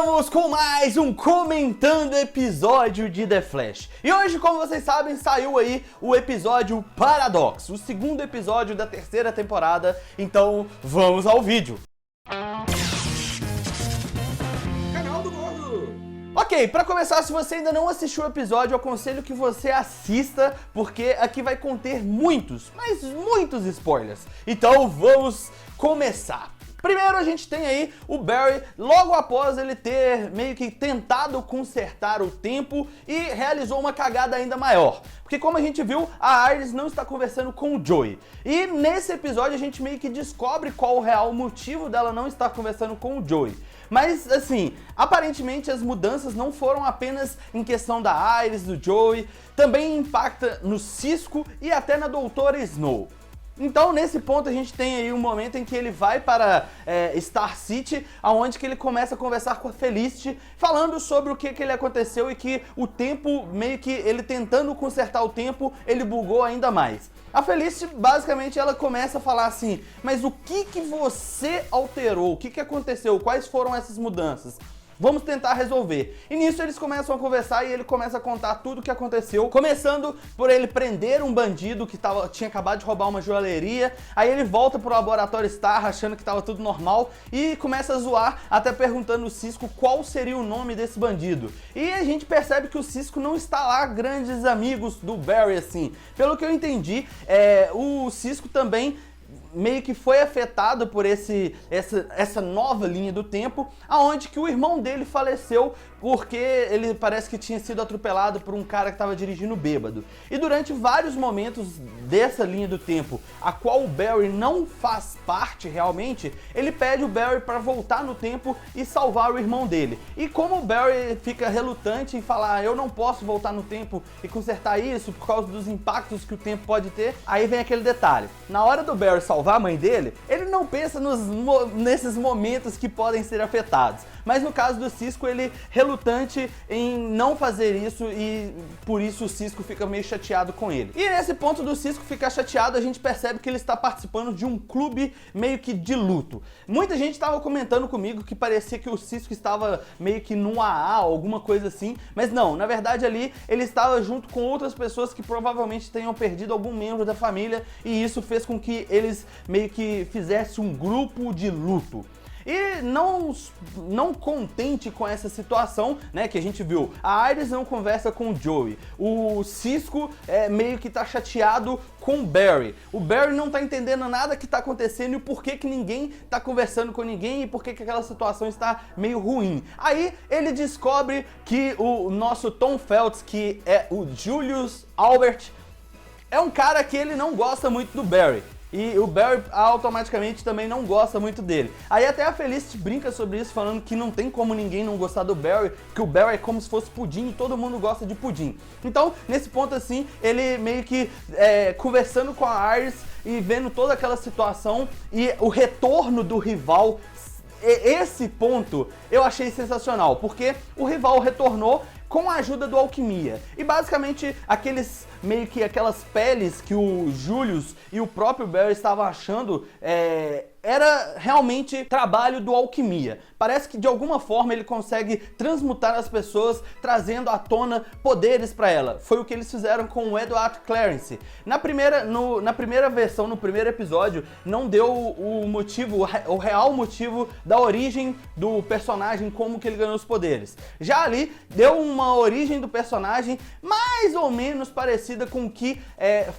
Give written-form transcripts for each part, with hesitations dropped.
Estamos com mais um Comentando episódio de The Flash. E hoje, como vocês sabem, saiu aí o episódio Paradox, o segundo episódio da terceira temporada. Então, vamos ao vídeo. Canal do Gordo. Ok, pra começar, se você ainda não assistiu o episódio, eu aconselho que você assista, porque aqui vai conter muitos, mas muitos spoilers. Então, vamos começar. Primeiro a gente tem aí o Barry, logo após ele ter meio que tentado consertar o tempo e realizou uma cagada ainda maior. Porque como a gente viu, a Iris não está conversando com o Joey. E nesse episódio a gente meio que descobre qual o real motivo dela não estar conversando com o Joey. Mas assim, aparentemente as mudanças não foram apenas em questão da Iris, do Joey, também impacta no Cisco e até na Doutora Snow. Então, nesse ponto, a gente tem aí um momento em que ele vai para Star City, onde que ele começa a conversar com a Felicity, falando sobre o que ele aconteceu e que o tempo, meio que ele tentando consertar o tempo, ele bugou ainda mais. A Felicity, basicamente, ela começa a falar assim, mas o que você alterou? O que aconteceu? Quais foram essas mudanças? Vamos tentar resolver. E nisso eles começam a conversar e ele começa a contar tudo o que aconteceu. Começando por ele prender um bandido que tinha acabado de roubar uma joalheria. Aí ele volta pro laboratório Star achando que estava tudo normal e começa a zoar, até perguntando o Cisco qual seria o nome desse bandido. E a gente percebe que o Cisco não está lá grandes amigos do Barry assim. Pelo que eu entendi, o Cisco também meio que foi afetado por essa nova linha do tempo, aonde que o irmão dele faleceu porque ele parece que tinha sido atropelado por um cara que estava dirigindo bêbado. E durante vários momentos dessa linha do tempo, a qual o Barry não faz parte realmente, ele pede o Barry para voltar no tempo e salvar o irmão dele. E como o Barry fica relutante em falar, eu não posso voltar no tempo e consertar isso por causa dos impactos que o tempo pode ter, aí vem aquele detalhe. Na hora do Barry salvar a mãe dele, ele não pensa nesses momentos que podem ser afetados. Mas no caso do Cisco, ele relutante em não fazer isso e por isso o Cisco fica meio chateado com ele. E nesse ponto do Cisco ficar chateado, a gente percebe que ele está participando de um clube meio que de luto. Muita gente estava comentando comigo que parecia que o Cisco estava meio que num AA, alguma coisa assim, mas não, na verdade ali ele estava junto com outras pessoas que provavelmente tenham perdido algum membro da família e isso fez com que eles meio que fizessem um grupo de luto. E não contente com essa situação, né, que a gente viu, a Iris não conversa com o Joey, o Cisco meio que tá chateado com o Barry não tá entendendo nada que tá acontecendo e por que ninguém tá conversando com ninguém e por que aquela situação está meio ruim. Aí ele descobre que o nosso Tom Feltz, que é o Julius Albert, é um cara que ele não gosta muito do Barry. E o Barry automaticamente também não gosta muito dele. Aí até a Felicity brinca sobre isso, falando que não tem como ninguém não gostar do Barry, que o Barry é como se fosse pudim e todo mundo gosta de pudim. Então, nesse ponto assim, ele meio que conversando com a Iris e vendo toda aquela situação e o retorno do rival. Esse ponto eu achei sensacional, porque o rival retornou com a ajuda do Alquimia. E basicamente aquelas peles que o Julius e o próprio Barry estavam achando era realmente trabalho do Alquimia. Parece que de alguma forma ele consegue transmutar as pessoas, trazendo à tona poderes para ela. Foi o que eles fizeram com o Edward Clarence. Na primeira versão, no primeiro episódio, não deu o real motivo da origem do personagem, como que ele ganhou os poderes. Já ali, deu uma origem do personagem mais ou menos parecida com o que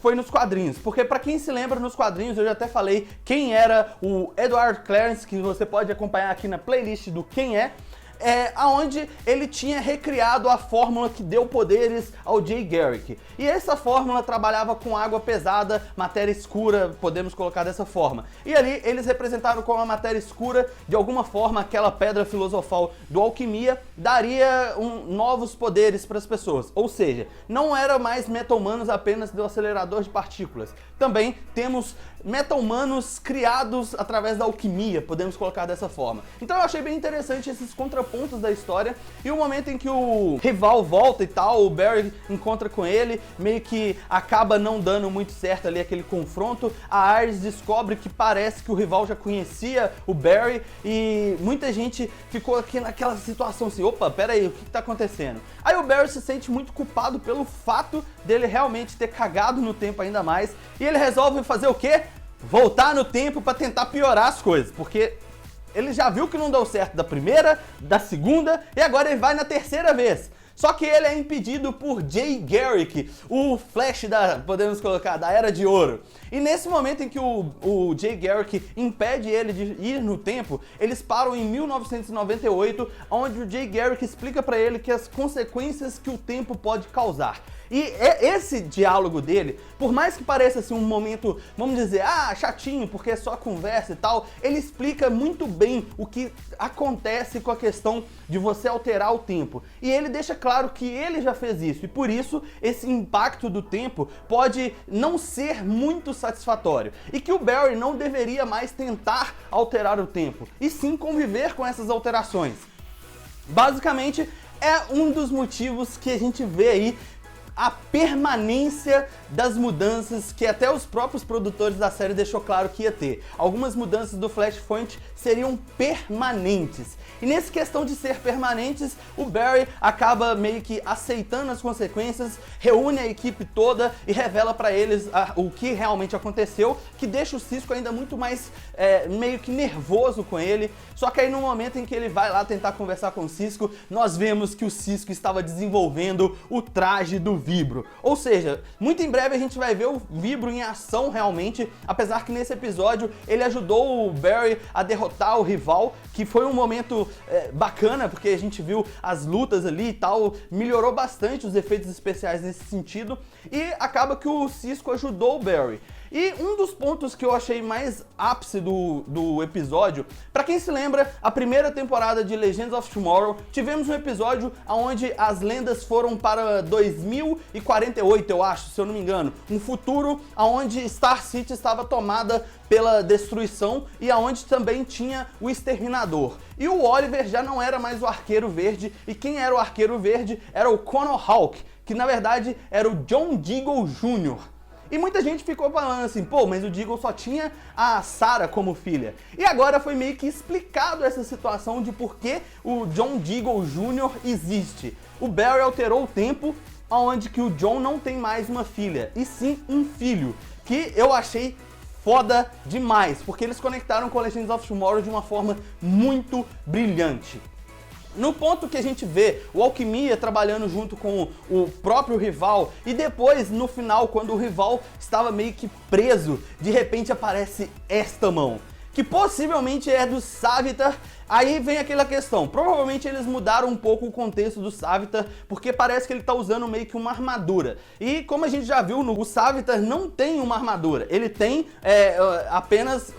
foi nos quadrinhos. Porque para quem se lembra, nos quadrinhos, eu já até falei quem era o Edward Clarence, que você pode acompanhar aqui na playlist do Quem É, aonde ele tinha recriado a fórmula que deu poderes ao Jay Garrick. E essa fórmula trabalhava com água pesada, matéria escura, podemos colocar dessa forma. E ali eles representaram como a matéria escura, de alguma forma, aquela pedra filosofal do Alquimia daria novos poderes para as pessoas. Ou seja, não era mais meta-humanos apenas do acelerador de partículas. Também temos meta-humanos criados através da alquimia, podemos colocar dessa forma. Então eu achei bem interessante esses contrapontos da história, e o momento em que o rival volta e tal, o Barry encontra com ele, meio que acaba não dando muito certo ali aquele confronto. A Iris descobre que parece que o rival já conhecia o Barry, e muita gente ficou aqui naquela situação assim, opa, pera aí, o que tá acontecendo? Aí o Barry se sente muito culpado pelo fato dele realmente ter cagado no tempo ainda mais, e ele resolve fazer o quê? Voltar no tempo pra tentar piorar as coisas, porque ele já viu que não deu certo da primeira, da segunda, e agora ele vai na terceira vez. Só que ele é impedido por Jay Garrick, o Flash podemos colocar, da Era de Ouro. E nesse momento em que o Jay Garrick impede ele de ir no tempo, eles param em 1998, onde o Jay Garrick explica pra ele que as consequências que o tempo pode causar. E esse diálogo dele, por mais que pareça assim um momento, vamos dizer, chatinho, porque é só conversa e tal, ele explica muito bem o que acontece com a questão de você alterar o tempo. E ele deixa claro que ele já fez isso, e por isso esse impacto do tempo pode não ser muito satisfatório. E que o Barry não deveria mais tentar alterar o tempo, e sim conviver com essas alterações. Basicamente, é um dos motivos que a gente vê aí a permanência das mudanças que até os próprios produtores da série deixou claro que ia ter. Algumas mudanças do Flashpoint seriam permanentes. E nessa questão de ser permanentes, o Barry acaba meio que aceitando as consequências, reúne a equipe toda e revela pra eles o que realmente aconteceu, que deixa o Cisco ainda muito mais meio que nervoso com ele. Só que aí no momento em que ele vai lá tentar conversar com o Cisco, nós vemos que o Cisco estava desenvolvendo o traje do Vibro. Ou seja, muito em breve a gente vai ver o Vibro em ação realmente, apesar que nesse episódio ele ajudou o Barry a derrotar o rival, que foi um momento bacana, porque a gente viu as lutas ali e tal, melhorou bastante os efeitos especiais nesse sentido, e acaba que o Cisco ajudou o Barry. E um dos pontos que eu achei mais ápice do episódio, pra quem se lembra, a primeira temporada de Legends of Tomorrow, tivemos um episódio onde as lendas foram para 2048, eu acho, se eu não me engano. Um futuro onde Star City estava tomada pela destruição e aonde também tinha o Exterminador. E o Oliver já não era mais o Arqueiro Verde, e quem era o Arqueiro Verde era o Connor Hawke, que na verdade era o John Diggle Jr., E muita gente ficou falando assim, pô, mas o Diggle só tinha a Sarah como filha. E agora foi meio que explicado essa situação de por que o John Diggle Jr. existe. O Barry alterou o tempo, onde que o John não tem mais uma filha, e sim um filho, que eu achei foda demais, porque eles conectaram com Legends of Tomorrow de uma forma muito brilhante. No ponto que a gente vê o Alquimia trabalhando junto com o próprio rival, e depois, no final, quando o rival estava meio que preso, de repente aparece esta mão, que possivelmente é do Savitar. Aí vem aquela questão, provavelmente eles mudaram um pouco o contexto do Savitar, porque parece que ele tá usando meio que uma armadura. E como a gente já viu, o Savitar não tem uma armadura, ele tem apenas,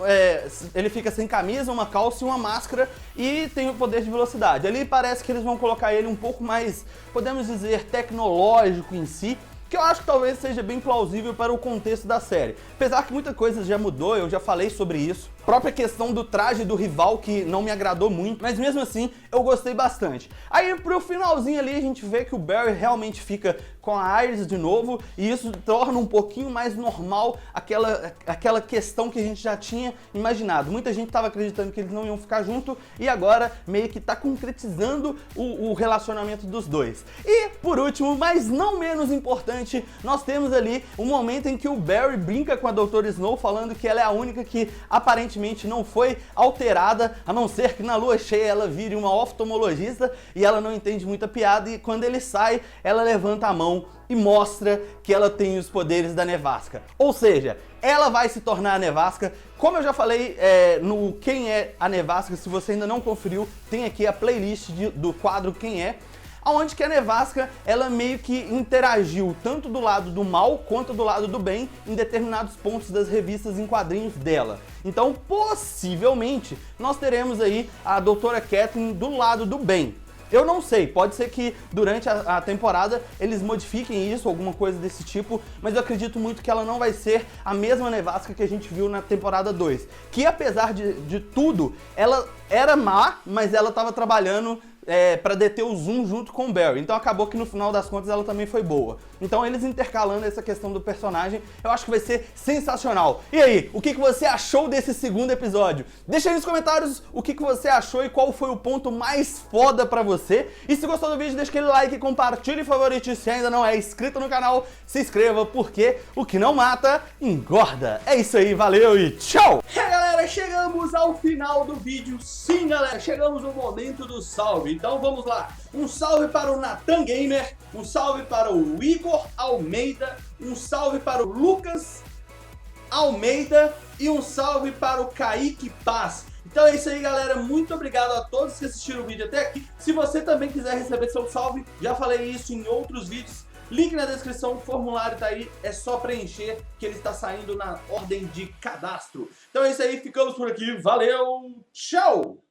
ele fica sem camisa, uma calça e uma máscara, e tem o poder de velocidade. Ali parece que eles vão colocar ele um pouco mais, podemos dizer, tecnológico em si, que eu acho que talvez seja bem plausível para o contexto da série. Apesar que muita coisa já mudou, eu já falei sobre isso. A própria questão do traje do rival, que não me agradou muito, mas mesmo assim eu gostei bastante. Aí pro finalzinho ali a gente vê que o Barry realmente fica com a Iris de novo, e isso torna um pouquinho mais normal aquela questão que a gente já tinha imaginado. Muita gente estava acreditando que eles não iam ficar junto, e agora meio que tá concretizando o relacionamento dos dois. E por último, mas não menos importante, nós temos ali um momento em que o Barry brinca com a Dra. Snow, falando que ela é a única que aparentemente não foi alterada, a não ser que na lua cheia ela vire uma oftalmologista, e ela não entende muita piada, e quando ele sai, ela levanta a mão e mostra que ela tem os poderes da Nevasca. Ou seja, ela vai se tornar a Nevasca. Como eu já falei no Quem é a Nevasca, se você ainda não conferiu, tem aqui a playlist do quadro Quem é, onde que a Nevasca, ela meio que interagiu tanto do lado do mal quanto do lado do bem em determinados pontos das revistas em quadrinhos dela. Então, possivelmente, nós teremos aí a Doutora Kathleen do lado do bem. Eu não sei, pode ser que durante a temporada eles modifiquem isso, alguma coisa desse tipo, mas eu acredito muito que ela não vai ser a mesma nevasca que a gente viu na temporada 2. Que apesar de tudo, ela era má, mas ela tava trabalhando pra deter o Zoom junto com o Barry. Então acabou que no final das contas ela também foi boa. Então eles intercalando essa questão do personagem, eu acho que vai ser sensacional. E aí, o que você achou desse segundo episódio? Deixa aí nos comentários o que você achou e qual foi o ponto mais foda pra você. E se gostou do vídeo, deixa aquele like, compartilha e favorite. Se ainda não é inscrito no canal, se inscreva, porque o que não mata, engorda. É isso aí, valeu e tchau! Galera, chegamos ao final do vídeo. Sim, galera, chegamos no momento do salve. Então vamos lá. Um salve para o Natan Gamer, um salve para o Igor Almeida, um salve para o Lucas Almeida e um salve para o Kaique Paz. Então é isso aí, galera. Muito obrigado a todos que assistiram o vídeo até aqui. Se você também quiser receber seu salve, já falei isso em outros vídeos. Link na descrição, o formulário tá aí, é só preencher que ele está saindo na ordem de cadastro. Então é isso aí, ficamos por aqui, valeu, tchau!